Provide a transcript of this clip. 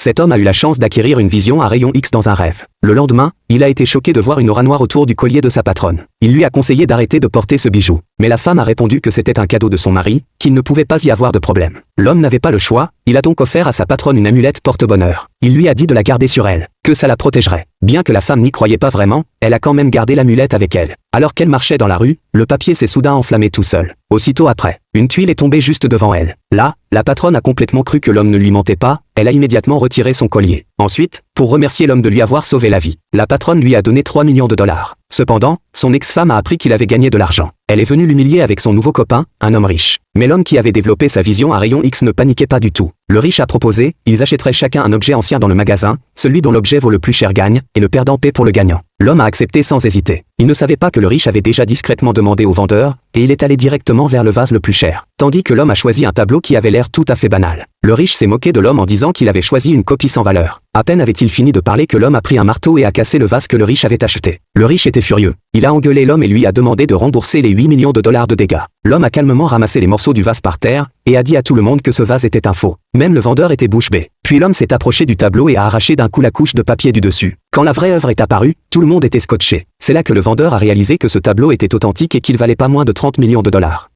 Cet homme a eu la chance d'acquérir une vision à rayon X dans un rêve. Le lendemain, il a été choqué de voir une aura noire autour du collier de sa patronne. Il lui a conseillé d'arrêter de porter ce bijou. Mais la femme a répondu que c'était un cadeau de son mari, qu'il ne pouvait pas y avoir de problème. L'homme n'avait pas le choix, il a donc offert à sa patronne une amulette porte-bonheur. Il lui a dit de la garder sur elle, que ça la protégerait. Bien que la femme n'y croyait pas vraiment, elle a quand même gardé l'amulette avec elle. Alors qu'elle marchait dans la rue, le papier s'est soudain enflammé tout seul. Aussitôt après, une tuile est tombée juste devant elle. Là, la patronne a complètement cru que l'homme ne lui mentait pas, elle a immédiatement retiré son collier. Ensuite, pour remercier l'homme de lui avoir sauvé la vie, la patronne lui a donné 3 millions de dollars. Cependant, son ex-femme a appris qu'il avait gagné de l'argent. Elle est venue l'humilier avec son nouveau copain, un homme riche. Mais l'homme qui avait développé sa vision à rayon X ne paniquait pas du tout. Le riche a proposé, ils achèteraient chacun un objet ancien dans le magasin, celui dont l'objet vaut le plus cher gagne, et le perdant paie pour le gagnant. L'homme a accepté sans hésiter. Il ne savait pas que le riche avait déjà discrètement demandé au vendeur, et il est allé directement vers le vase le plus cher. Tandis que l'homme a choisi un tableau qui avait l'air tout à fait banal. Le riche s'est moqué de l'homme en disant qu'il avait choisi une copie sans valeur. À peine avait-il fini de parler que l'homme a pris un marteau et a cassé le vase que le riche avait acheté. Le riche était furieux. Il a engueulé l'homme et lui a demandé de rembourser les 8 millions de dollars de dégâts. L'homme a calmement ramassé les morceaux du vase par terre, et a dit à tout le monde que ce vase était un faux. Même le vendeur était bouche bée. Puis l'homme s'est approché du tableau et a arraché d'un coup la couche de papier du dessus. Quand la vraie œuvre est apparue, tout le monde était scotché. C'est là que le vendeur a réalisé que ce tableau était authentique et qu'il valait pas moins de 30 millions de dollars.